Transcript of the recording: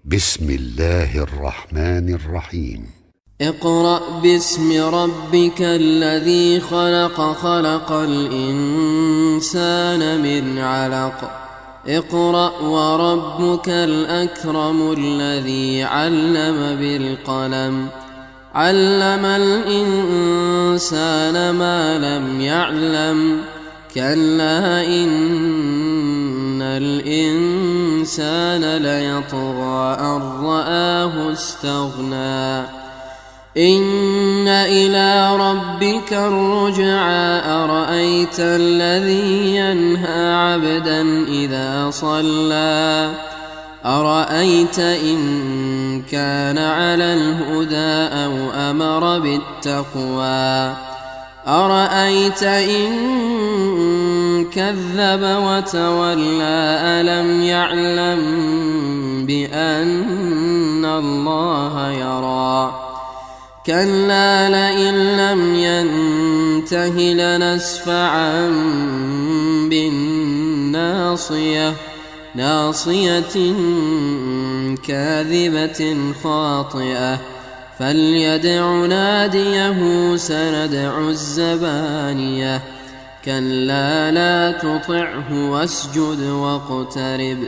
بسم الله الرحمن الرحيم. اقرأ باسم ربك الذي خلق، خلق الإنسان من علق. اقرأ وربك الأكرم الذي علم بالقلم، علم الإنسان ما لم يعلم. كلا إن الإنسان ليطغى أن رآه استغنى. إن إلى ربك الرجعى. أرأيت الذي ينهى عبدا إذا صلى، أرأيت إن كان على الهدى أو أمر بالتقوى، أرأيت إن كذب وتولى. ألم يعلم بأن الله يرى. كلا لئن لم ينته لنسفعا بالناصية، ناصية كاذبة خاطئة. فليدع ناديه سندع الزبانية. كلا لا تطعه واسجد واقترب.